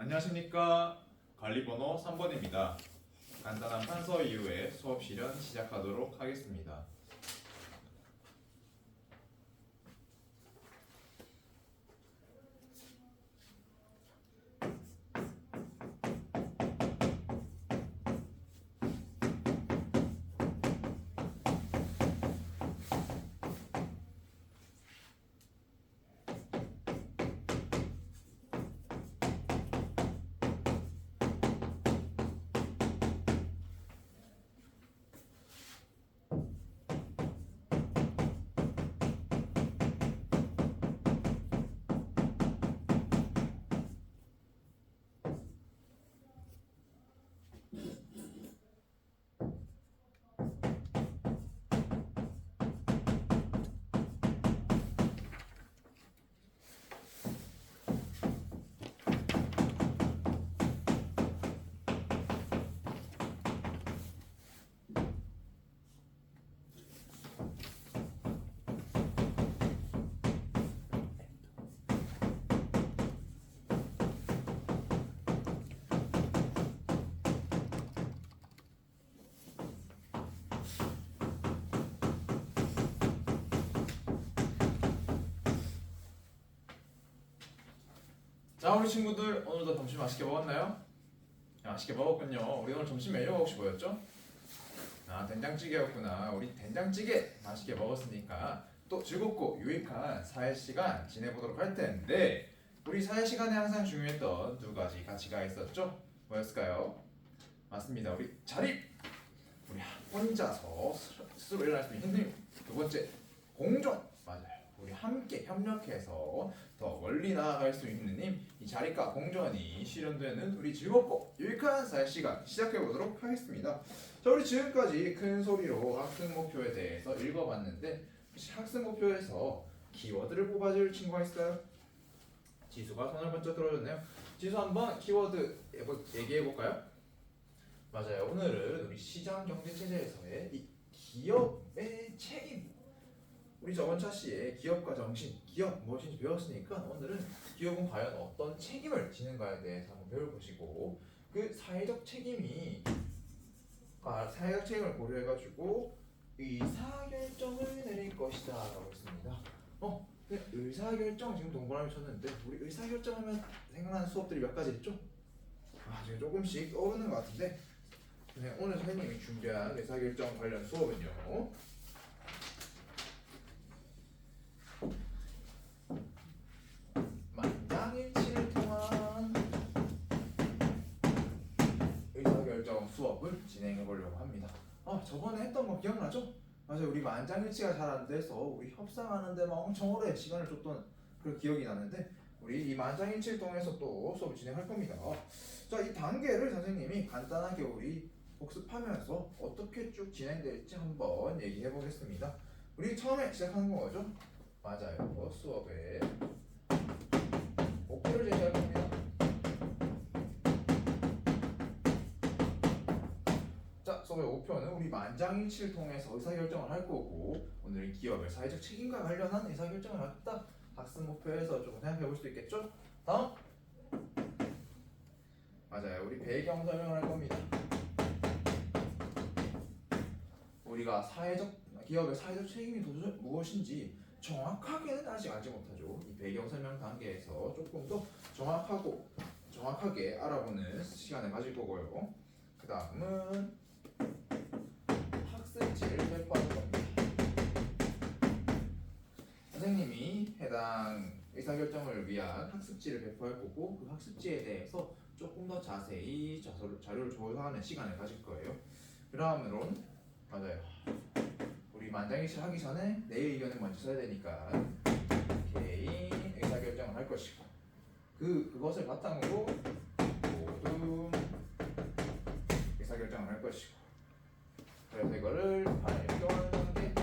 안녕하십니까. 관리번호 3번입니다. 간단한 판서 이후에 수업 실현 시작하도록 하겠습니다. 자, 우리 친구들 오늘도 점심 맛있게 먹었나요? 맛있게 먹었군요. 우리 오늘 점심 메뉴가 혹시 뭐였죠? 된장찌개였구나. 우리 된장찌개 맛있게 먹었으니까 또 즐겁고 유익한 사회시간 지내보도록 할 텐데, 우리 사회시간에 항상 중요했던 두 가지 가치가 있었죠? 뭐였을까요? 맞습니다. 우리 자립! 우리 혼자서 스스로 일어날 수 있는 힘. 두 번째, 공존! 맞아요. 우리 함께 협력해서 더 멀리 나아갈 수 있는 힘, 이 자립과 공존이 실현되는 우리 즐겁고 유익한 사회시간 시작해보도록 하겠습니다. 자, 우리 지금까지 큰 소리로 학습 목표에 대해서 읽어봤는데, 혹시 학습 목표에서 키워드를 뽑아줄 친구가 있을까요? 지수가 손을 번쩍 들어줬네요. 지수 한번 키워드 얘기해볼까요? 맞아요. 오늘은 우리 시장경제체제에서의 이 기업의 책임, 우리 저번 차시에 기업과 정신, 기업 무엇인지 배웠으니까 오늘은 기업은 과연 어떤 책임을 지는가에 대해서 한번 배워보시고, 그 사회적 책임을 고려해가지고 의사결정을 내릴 것이다 라고 했습니다. 의사결정 지금 동그라미 쳤는데, 우리 의사결정하면 생각나는 수업들이 몇 가지 있죠? 지금 조금씩 떠오르는 것 같은데, 오늘 선생님이 준비한 의사결정 관련 수업은요, 만장일치를 통한 의사결정 수업을 진행해 보려고 합니다. 저번에 했던 거 기억나죠? 맞아요. 우리 만장일치가 잘 안 돼서 우리 협상하는 데만 엄청 오래 시간을 줬던 그런 기억이 나는데, 우리 이 만장일치를 통해서 또 수업을 진행할 겁니다. 자, 이 단계를 선생님이 간단하게 우리 복습하면서 어떻게 쭉 진행될지 한번 얘기해 보겠습니다. 우리 처음에 시작하는 거죠? 맞아요. 수업에 목표를 제시할 겁니다. 자, 수업의 목표는 우리 만장일치를 통해서 의사결정을 할 거고, 오늘은 기업의 사회적 책임과 관련한 의사결정을 하겠다. 학습 목표에서 좀 생각해 볼 수 있겠죠? 다음! 맞아요. 우리 배경 설명을 할 겁니다. 우리가 기업의 사회적 책임이 도대체 무엇인지 정확하게는 아직 알지 못하죠. 이 배경 설명 단계에서 조금 더 정확하게 알아보는 시간을 가질 거고요. 그 다음은 학습지를 배포하는 겁니다. 선생님이 해당 의사결정을 위한 학습지를 배포할 거고, 그 학습지에 대해서 조금 더 자세히 자료를 조사하는 시간을 가질 거예요. 그 다음으론 맞아요. 우리 만장일치 하기 전에 내 의견을 먼저 써야 되니까 개인 의사결정을 할 것이고, 그것을 바탕으로 모두 의사결정을 할 것이고, 그래서 이거를 발표하는 단계,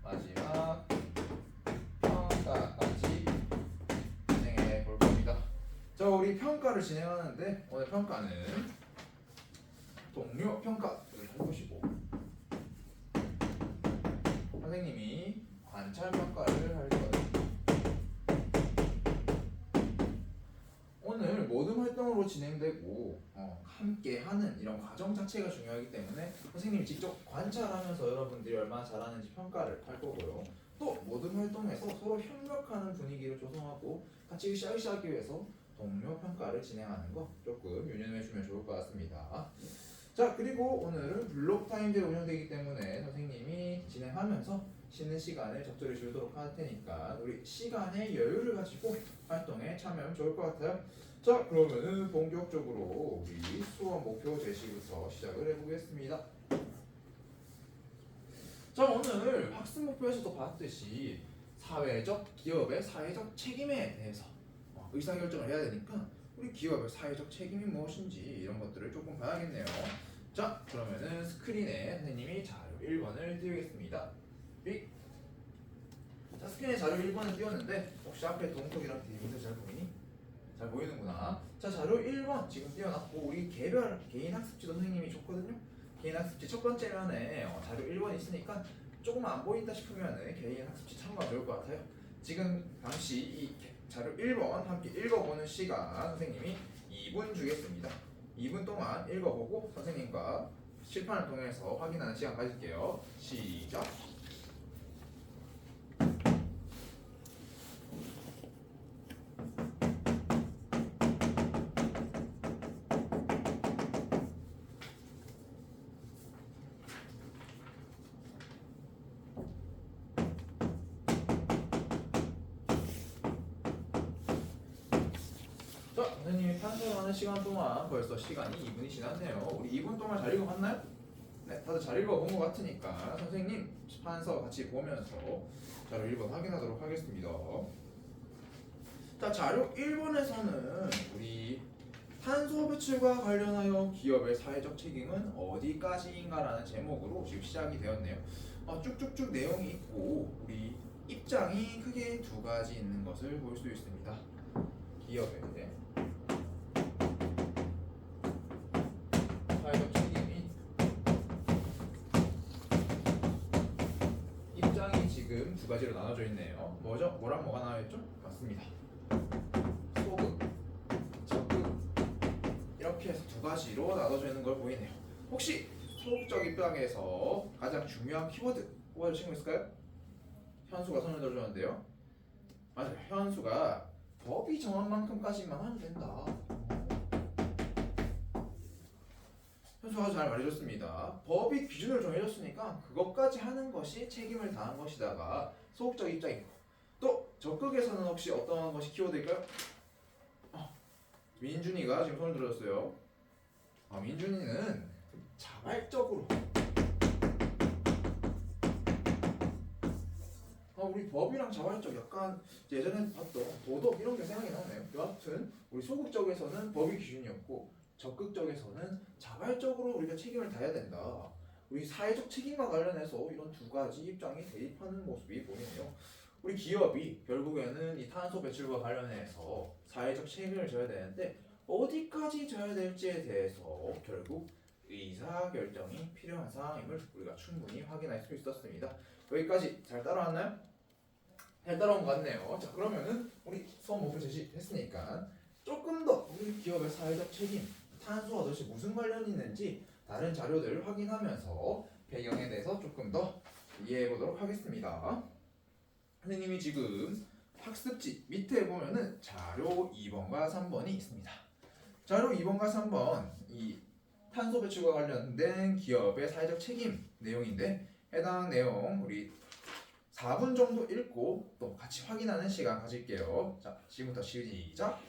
마지막 평가까지 진행해 볼 겁니다. 자, 우리 평가를 진행하는데, 오늘 평가는 동료 평가를 할 것이고, 선생님이 관찰 평가를 할 거예요. 이런 과정 자체가 중요하기 때문에 선생님이 직접 관찰하면서 여러분들이 얼마나 잘하는지 평가를 할 거고요. 또 모든 활동에서 서로 협력하는 분위기를 조성하고 같이 으쌰으쌰하기 위해서 동료 평가를 진행하는 거 조금 유념해 주면 좋을 것 같습니다. 자, 그리고 오늘은 블록 타임제로 운영되기 때문에 선생님이 진행하면서 쉬는 시간을 적절히 주도록 할 테니까 우리 시간의 여유를 가지고 활동에 참여하면 좋을 것 같아요. 자, 그러면은 본격적으로 우리 수업 목표 제시부터 시작을 해보겠습니다. 자, 오늘 학습 목표에서도 봤듯이 사회적, 기업의 사회적 책임에 대해서 의사결정을 해야 되니까 우리 기업의 사회적 책임이 무엇인지 이런 것들을 조금 봐야겠네요. 자, 그러면은 스크린에 선생님이 자료 1번을 띄우겠습니다. 자, 스크린에 자료 1번을 띄웠는데 혹시 앞에 동석이랑 뒤에서 잘 보이니? 잘 보이는구나. 자, 자료 1번 지금 띄워놨고 우리 개별 개인 학습지도 선생님이 줬거든요. 개인 학습지 첫 번째 면에 자료 1번 있으니까 조금 안 보인다 싶으면 개인 학습지 참고가 좋을 것 같아요. 지금 당시 이 자료 1번 함께 읽어보는 시간 선생님이 2분 주겠습니다. 2분 동안 읽어보고 선생님과 실판을 통해서 확인하는 시간 가질게요. 시작! 자, 선생님이 판서하는 시간 동안 벌써 시간이 2분이 지났네요. 우리 2분 동안 잘 읽어봤나요? 네, 다들 잘 읽어본 것 같으니까 선생님 판서 같이 보면서 자료 1번 확인하도록 하겠습니다. 자, 자료 1번에서는 우리 탄소 배출과 관련하여 기업의 사회적 책임은 어디까지인가라는 제목으로 지금 시작이 되었네요. 쭉쭉쭉 내용이 있고 우리 입장이 크게 두 가지 있는 것을 볼 수 있습니다. 기업의 사회적 책임이 입장이 지금 두 가지로 나눠져 있네요. 뭐죠? 뭐랑 뭐가 나와있죠? 맞습니다. 소극, 적극 이렇게 해서 두 가지로 나눠져 있는 걸 보이네요. 혹시 소극적 입장에서 가장 중요한 키워드 꼽아줄 친구 있을까요? 현수가 손을 들어줬는데요. 맞아요. 현수가 법이 정한 만큼까지만 하면 된다. 현수가 잘 말해줬습니다. 법이 기준을 정해줬으니까 그것까지 하는 것이 책임을 다한 것이다가 소극적 입장이고, 또 적극에서는 혹시 어떤 것이 키워드일까요? 민준이가 지금 손을 들어줬어요. 민준이는 자발적으로 우리 법이랑 자발적 약간 예전에 봤던 도덕 이런 게 생각이 나네요. 여하튼 우리 소극적에서는 법이 기준이었고 적극적에서는 자발적으로 우리가 책임을 다해야 된다. 우리 사회적 책임과 관련해서 이런 두 가지 입장이 대립하는 모습이 보이네요. 우리 기업이 결국에는 이 탄소 배출과 관련해서 사회적 책임을 져야 되는데 어디까지 져야 될지에 대해서 결국 의사결정이 필요한 상황임을 우리가 충분히 확인할 수 있었습니다. 여기까지 잘 따라왔나요? 잘 따라온 것 같네요. 자, 그러면은 우리 수업 목표 제시했으니까 조금 더 우리 기업의 사회적 책임, 탄소와 도대체 무슨 관련이 있는지 다른 자료들을 확인하면서 배경에 대해서 조금 더 이해해 보도록 하겠습니다. 선생님이 지금 학습지 밑에 보면은 자료 2번과 3번이 있습니다. 자료 2번과 3번 이 탄소 배출과 관련된 기업의 사회적 책임 내용인데 해당 내용 우리 4분 정도 읽고 또 같이 확인하는 시간 가질게요. 자, 지금부터 시작.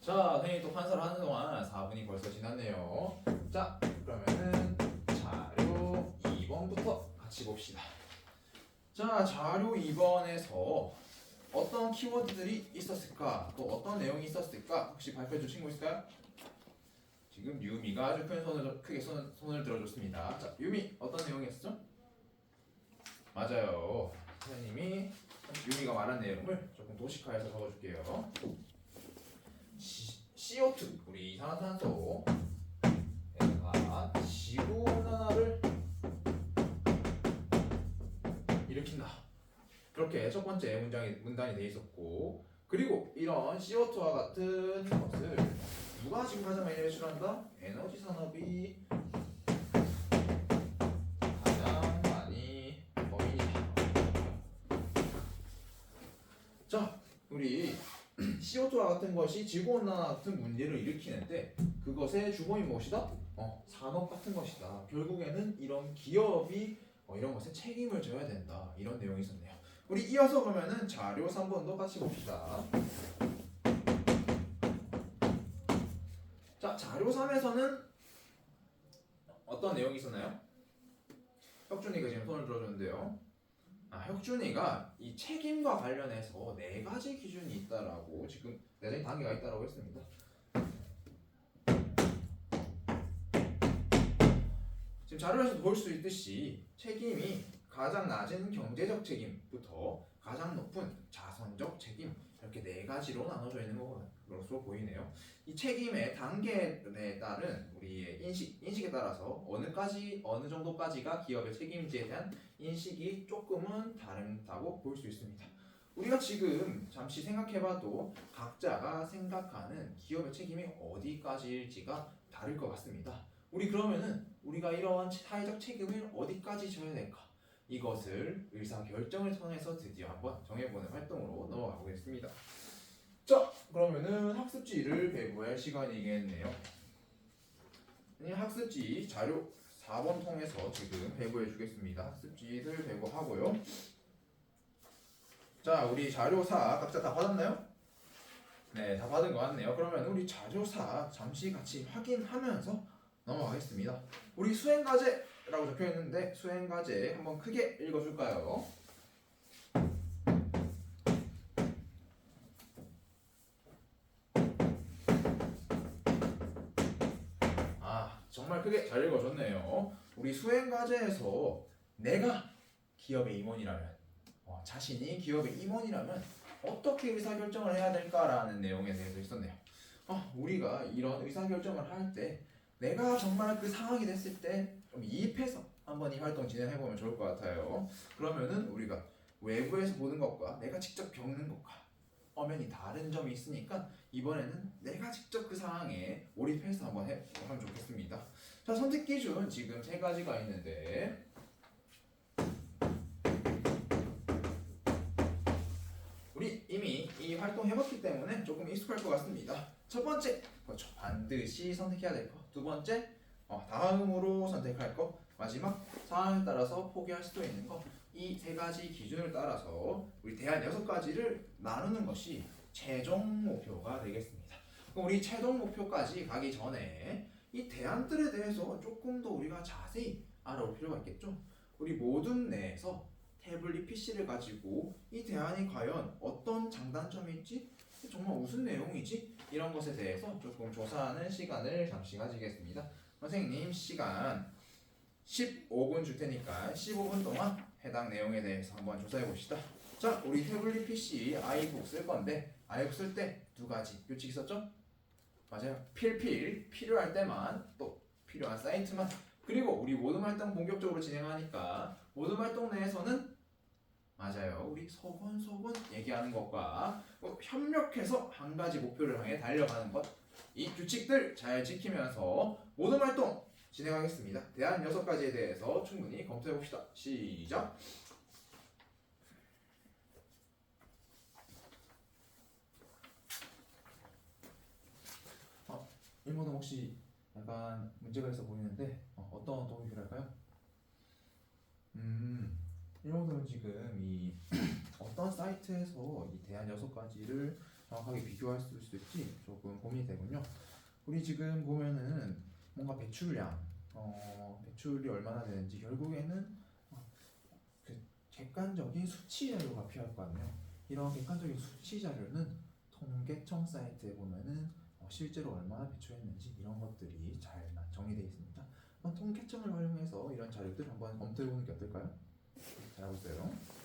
자, 선생님이 또 판서를 하는 동안 4분이 벌써 지났네요. 자, 그러면은 자료 2번부터 같이 봅시다. 자, 자료 2번에서 어떤 키워드들이 있었을까? 또 어떤 내용이 있었을까? 혹시 발표해 줄 친구 있을까요? 지금 유미가 아주 큰 크게 손을 들어줬습니다. 자, 유미 어떤 내용이었죠? 맞아요. 선생님이 유미가 말한 내용을 조금 도식화해서 적어줄게요. CO2 우리 이산화탄소가 지구 온난화를 일으킨다. 그렇게 이렇게 첫 번째 문단이 돼 있었고, 그리고 이런 CO2와 같은 것을 누가 지금 가장 많이 배출한다? 에너지 산업이 가장 많이 범인이다. 자, 우리 CO2와 같은 것이 지구온난화 같은 문제를 일으키는데 그것의 주범이 무엇이다? 산업 같은 것이다. 결국에는 이런 기업이 이런 것에 책임을 져야 된다. 이런 내용이 있었네요. 우리 이어서 그러면은 자료 3번도 같이 봅시다. 자, 자료 3에서는 어떤 내용이 있었나요? 혁준이가 지금 손을 들어줬는데요. 혁준이가 이 책임과 관련해서 네 가지 기준이 있다라고 지금 네 가지 단계가 있다라고 했습니다. 지금 자료에서 볼 수 있듯이 책임이 가장 낮은 경제적 책임부터 가장 높은 자선적 책임 이렇게 네 가지로 나눠져 있는 것으로 보이네요. 이 책임의 단계에 따른 우리의 인식에 따라서 어느 정도까지가 기업의 책임지에 대한 인식이 조금은 다르다고 볼 수 있습니다. 우리가 지금 잠시 생각해봐도 각자가 생각하는 기업의 책임이 어디까지일지가 다를 것 같습니다. 우리 그러면은 우리가 이러한 사회적 책임을 어디까지 져야 될까? 이것을 의사결정을 통해서 드디어 한번 정해보는 활동으로 넘어가 보겠습니다. 자, 그러면은 학습지를 배부할 시간이겠네요. 학습지 자료 4번 통해서 지금 배부해 주겠습니다. 학습지를 배부하고요. 자, 우리 자료 4 각자 다 받았나요? 네, 다 받은 것 같네요. 그러면 우리 자료 4 잠시 같이 확인하면서 넘어가겠습니다. 우리 수행과제라고 적혀있는데 수행과제 한번 크게 읽어줄까요? 정말 크게 잘 읽어줬네요. 우리 수행과제에서 내가 기업의 임원이라면 자신이 기업의 임원이라면 어떻게 의사결정을 해야 될까라는 내용에 대해서 있었네요. 우리가 이런 의사결정을 할 때 내가 정말 그 상황이 됐을 때 좀 이입해서 한번 이 활동 진행해보면 좋을 것 같아요. 그러면은 우리가 외부에서 보는 것과 내가 직접 겪는 것과 엄연히 다른 점이 있으니까 이번에는 내가 직접 그 상황에 몰입해서 한번 해보면 좋겠습니다. 자, 선택 기준 지금 세 가지가 있는데 우리 이미 이 활동 해봤기 때문에 조금 익숙할 것 같습니다. 첫 번째, 그렇죠. 반드시 선택해야 될 거. 두 번째, 다음으로 선택할 거. 마지막, 상황에 따라서 포기할 수도 있는 거. 이 세 가지 기준을 따라서 우리 대안 6가지를 나누는 것이 최종 목표가 되겠습니다. 그럼 우리 최종 목표까지 가기 전에 이 대안들에 대해서 조금 더 우리가 자세히 알아볼 필요가 있겠죠. 우리 모둠 내에서 태블릿 PC를 가지고 이 대안이 과연 어떤 장단점이 있지? 정말 무슨 내용이지? 이런 것에 대해서 조금 조사하는 시간을 잠시 가지겠습니다. 선생님 시간 15분 줄 테니까 15분 동안 해당 내용에 대해서 한번 조사해 봅시다. 자, 우리 태블릿 PC 아이북 쓸 건데 아이북 쓸 때 두 가지 규칙 있었죠? 맞아요. 필요할 때만 또 필요한 사이트만 그리고 우리 모든 활동 본격적으로 진행하니까 모든 활동 내에서는 맞아요. 우리 소곤소곤 얘기하는 것과 협력해서 한 가지 목표를 향해 달려가는 것. 이 규칙들 잘 지키면서 모든 활동 진행하겠습니다. 대안 6가지에 대해서 충분히 검토해 봅시다. 시작! 일본은 혹시 약간 문제가 있어 보이는데 어떤 도움이 필요할까요? 일본은 지금 이 어떤 사이트에서 이 대안 6가지를 정확하게 비교할 수 있을지 조금 고민이 되군요. 우리 지금 보면은 뭔가 배출량, 배출이 얼마나 되는지 결국에는 그 객관적인 수치 자료가 필요할 거 아니에요. 이런 객관적인 수치 자료는 통계청 사이트에 보면은 실제로 얼마나 배출했는지 이런 것들이 잘 정리되어 있습니다. 통계청을 활용해서 이런 자료들 한번 검토해 보는 게 어떨까요? 잘하고있어요.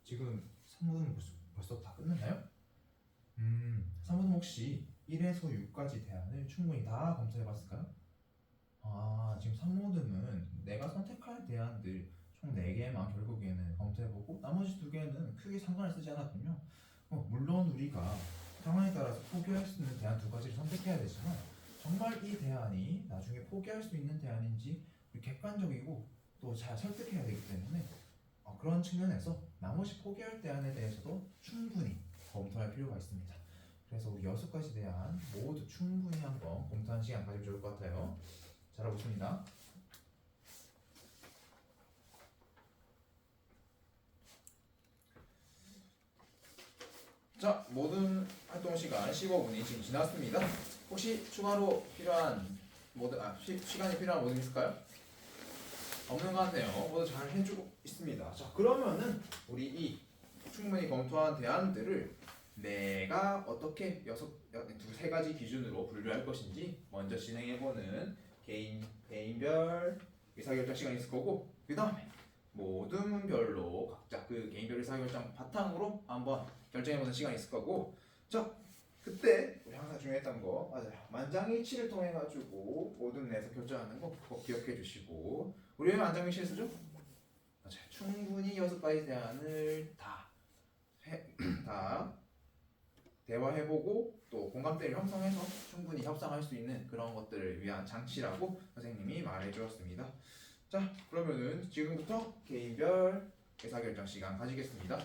지금 3분은 벌써 다 끝났나요? 3분은 혹시 1에서 6까지 대안을 충분히 다 검토해봤을까요? 아, 지금 3모듬은 내가 선택할 대안들 총 4개만 결국에는 검토해보고 나머지 2개는 크게 상관을 쓰지 않았군요. 물론 우리가 상황에 따라서 포기할 수 있는 대안 2가지를 선택해야 되지만 정말 이 대안이 나중에 포기할 수 있는 대안인지 객관적이고 또 잘 설득해야 되기 때문에 그런 측면에서 나머지 포기할 대안에 대해서도 충분히 검토할 필요가 있습니다. 그래서 우리 6가지 대안 모두 충분히 한번 검토하는 시간 가지면 좋을 것 같아요. 잘하고있습니다. 자, 모든 활동 시간 15분이 지금 지났습니다. 혹시 추가로 필요한 시간이 필요한 모든 있을까요? 없는 것 같네요. 모두 잘 해주고 있습니다. 자, 그러면은 우리 이 충분히 검토한 대안들을 내가 어떻게 두세 가지 기준으로 분류할 것인지 먼저 진행해보는 개인별 의사결정 시간이 있을 거고, 그 다음에 모든 문별로 각자 그 개인별 의사결정 바탕으로 한번 결정해보는 시간이 있을 거고, 자, 그때 우리 항상 중요했던 거 맞아요. 만장일치를 통해 가지고 모든 내에서 결정하는 거 꼭 기억해 주시고, 우리 왜 만장일치를 쓰죠? 맞아요. 충분히 6가지 대안을 다 대화해보고 또 공감대를 형성해서 충분히 협상할 수 있는 그런 것들을 위한 장치라고 선생님이 말해 주었습니다. 자, 그러면은 지금부터 개인별 의사결정 시간 가지겠습니다.